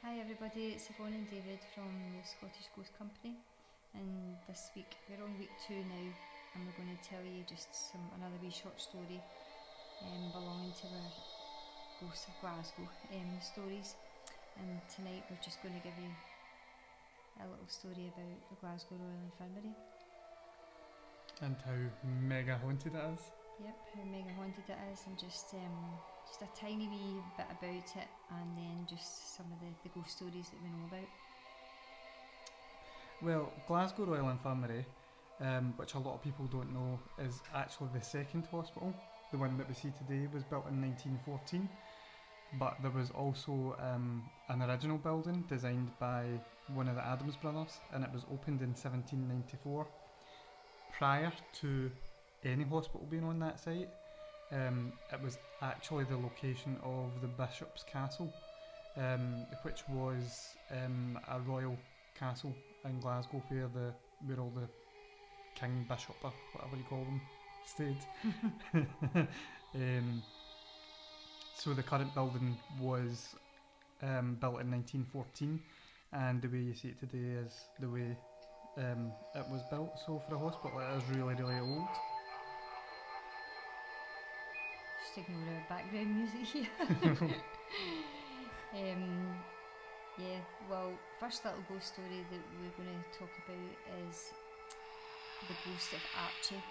Hi everybody, it's Yvonne and David from the Scottish Ghost Company, and this week we're on week 2 now, and we're going to tell you just another wee short story belonging to our Ghosts of Glasgow stories. And tonight we're just going to give you a little story about the Glasgow Royal Infirmary. And how mega haunted it is. Yep, how mega haunted it is, and just a tiny wee bit about it, and then just some of the ghost stories that we know about. Well, Glasgow Royal Infirmary, which a lot of people don't know, is actually the second hospital. The one that we see today was built in 1914, but there was also an original building designed by one of the Adams brothers, and it was opened in 1794. Prior to any hospital being on that site, it was actually the location of the Bishop's Castle, which was a royal castle in Glasgow where all the king, bishop, or whatever you call them, stayed. So the current building was built in 1914, and the way you see it today is the way it was built. So for a hospital, it is really, really old. Just ignore our background music here. Yeah, well, first little ghost story that we're going to talk about is the ghost of Archie.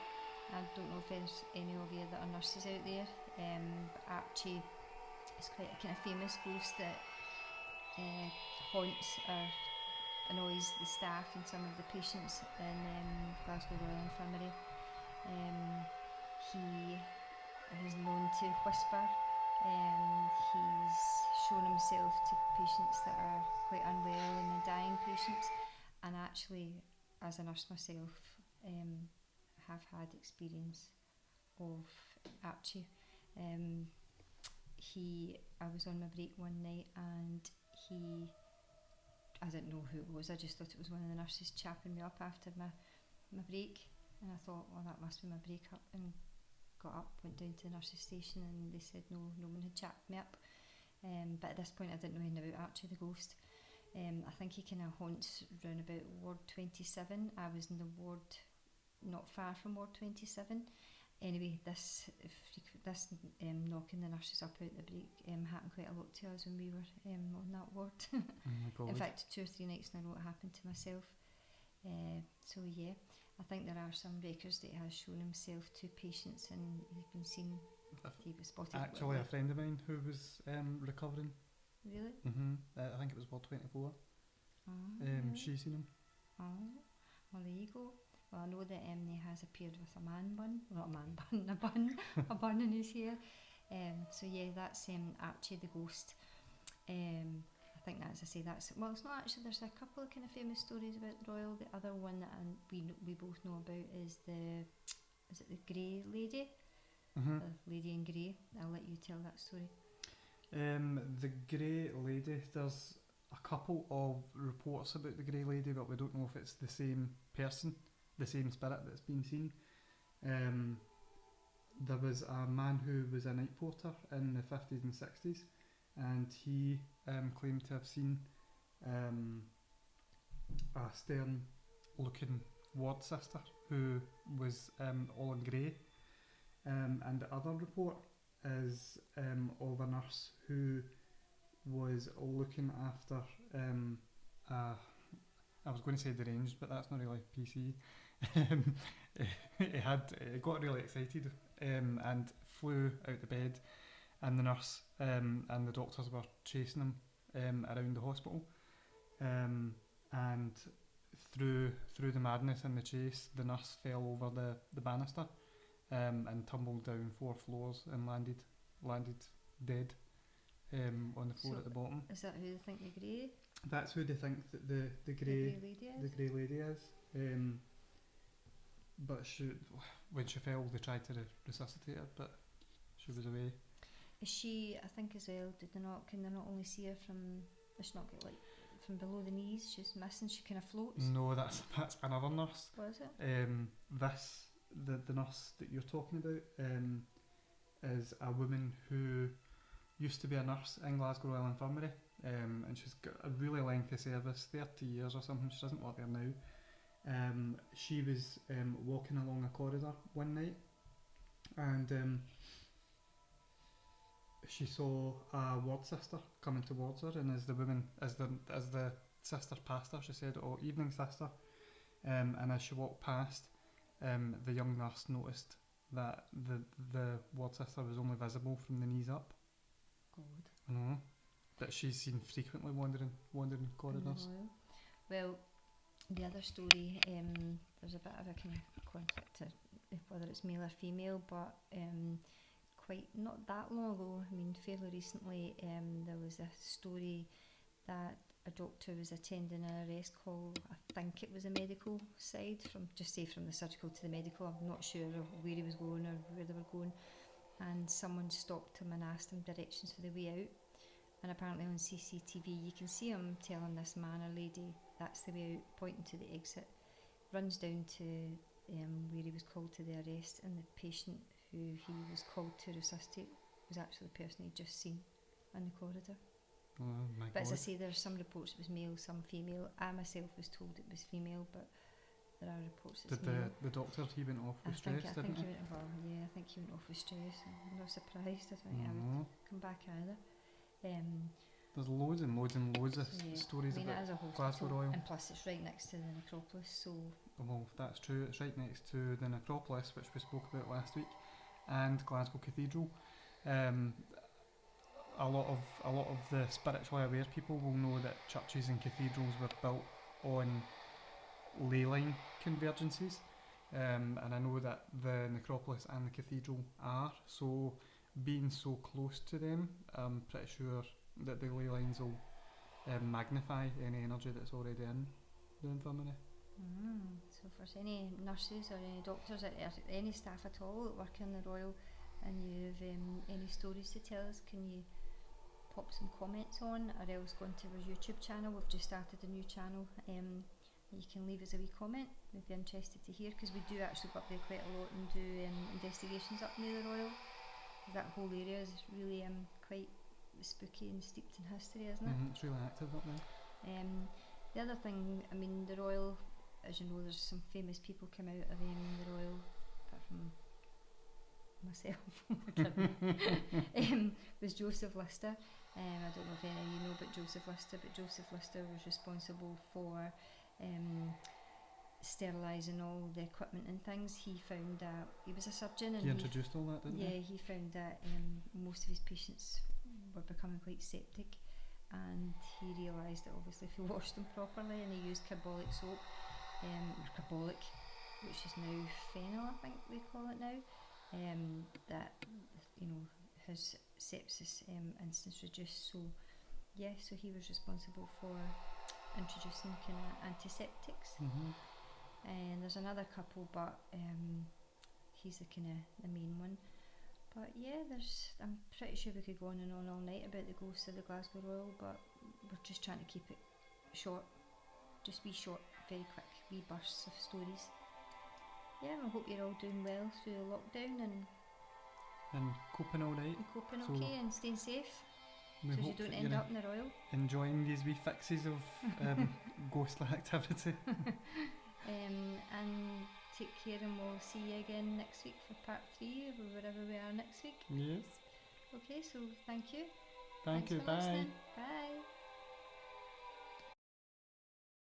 I don't know if there's any of you that are nurses out there, but Archie is quite a kind of famous ghost that haunts or annoys the staff and some of the patients in Glasgow Royal Infirmary. He is known to whisper. He's shown himself to patients that are quite unwell and the dying patients, and actually, as a nurse myself, have had experience of Archie. I was on my break one night, and I didn't know who it was. I just thought it was one of the nurses chapping me up after my break, and I thought, well, that must be my break up, and got up, went down to the nurse's station, and they said no one had chapped me up. But at this point I didn't know anything about Archie the ghost. I think he kind of haunts round about Ward 27. I was in the ward not far from Ward 27. Anyway, this knocking the nurses up out the break happened quite a lot to us when we were on that ward. Oh my God. In fact, 2 or 3 nights in a row it happened to myself. So yeah, I think there are some records that he has shown himself to patients, and he's been seen. He was spotted. Actually, a friend of mine who was recovering. Really? I think it was Ward 24. Really? She seen him. Oh, well, there you go. Well, I know that he has appeared with a man bun, not a man bun, a bun, a bun in his hair. So yeah, that's Archie the ghost. I think that, as I say, that's, well, it's not actually. There's a couple of kind of famous stories about the Royal. The other one that we both know about is the Grey Lady, the Lady in Grey. I'll let you tell that story. The Grey Lady. There's a couple of reports about the Grey Lady, but we don't know if it's the same person, the same spirit that's been seen. There was a man who was a night porter in the 50s and 60s, and he claimed to have seen a stern looking ward sister who was all in grey. And the other report is of a nurse who was looking after I was going to say deranged, but that's not really PC. It got really excited and flew out the bed, and the nurse and the doctors were chasing him around the hospital, and through the madness and the chase, the nurse fell over the banister and tumbled down 4 floors and landed dead on the floor at the bottom. Is that who they think the Grey? That's who they think that the Grey Lady is. But when she fell, they tried to resuscitate her, but she was away. Is she? I think as well. Can they not only see her from? Does she not get like from below the knees? She's missing. She kind of floats. No, that's another nurse. What is it? The nurse that you're talking about is a woman who used to be a nurse in Glasgow Royal Infirmary. and she's got a really lengthy service, 30 years or something. She doesn't work there now. She was walking along a corridor one night, and she saw a ward sister coming towards her, and as the sister passed her, she said, "Oh, evening, sister." And as she walked past, the young nurse noticed that the ward sister was only visible from the knees up. God. I know. That she's seen frequently wandering corridors. Well, the other story, there's a bit of a kind of conflict to whether it's male or female, but quite not that long ago, I mean fairly recently, there was a story that a doctor was attending an arrest call. I think it was a medical side, from the surgical to the medical. I'm not sure of where he was going or where they were going, and someone stopped him and asked him directions for the way out. And apparently on CCTV you can see him telling this man or lady that's the way out, pointing to the exit. Runs down to where he was called to the arrest, and the patient who he was called to resuscitate was actually the person he'd just seen in the corridor. Oh my But God. as I say, there's some reports it was male, some female. I myself was told it was female, but there are reports it's Did male. the doctor, he went off with stress, I didn't think he? I think he went off with stress. I'm not surprised. I think I would No. come back either. There's loads and loads and loads of stories I mean, it about is a Glasgow hospital, Royal. and plus it's right next to the necropolis, so Well, that's true. It's right next to the necropolis, which we spoke about last week, and Glasgow Cathedral. A lot of the spiritually aware people will know that churches and cathedrals were built on ley line convergences, and I know that the necropolis and the cathedral are. So, being so close to them, I'm pretty sure that the ley lines will magnify any energy that's already in the infirmary. So if there's any nurses or any doctors or any staff at all that work in the Royal, and you've any stories to tell us, can you pop some comments on, or else go onto our YouTube channel. We've just started a new channel. You can leave us a wee comment. We'd be interested to hear, because we do actually go up there quite a lot and do investigations up near the Royal. That whole area is really quite spooky and steeped in history, isn't it? It's really active up there. The other thing, I mean, the Royal, as you know, there's some famous people come out of the Royal, apart from myself. Was Joseph Lister. I don't know if any of you know about Joseph Lister, but Joseph Lister was responsible for sterilising all the equipment and things. He found that he was a surgeon, and He introduced all that, didn't he? he found that most of his patients were becoming quite septic, and he realised that obviously if he washed them properly and he used carbolic soap, carbolic, which is now phenol, I think we call it now, that his sepsis instance reduced. So so he was responsible for introducing kind of antiseptics. And there's another couple, but he's the kind of the main one. But I'm pretty sure we could go on and on all night about the ghosts of the Glasgow Royal, but we're just trying to keep it short, just wee short, very quick, wee bursts of stories. I hope you're all doing well through the lockdown and coping all right. And coping okay, and staying safe, so you don't end up in the Royal. Enjoying these wee fixes of ghostly activity. And take care, and we'll see you again next week for part 3 or wherever we are next week. Yes. Okay, so thank you. Thanks for you. Bye. listening. Bye.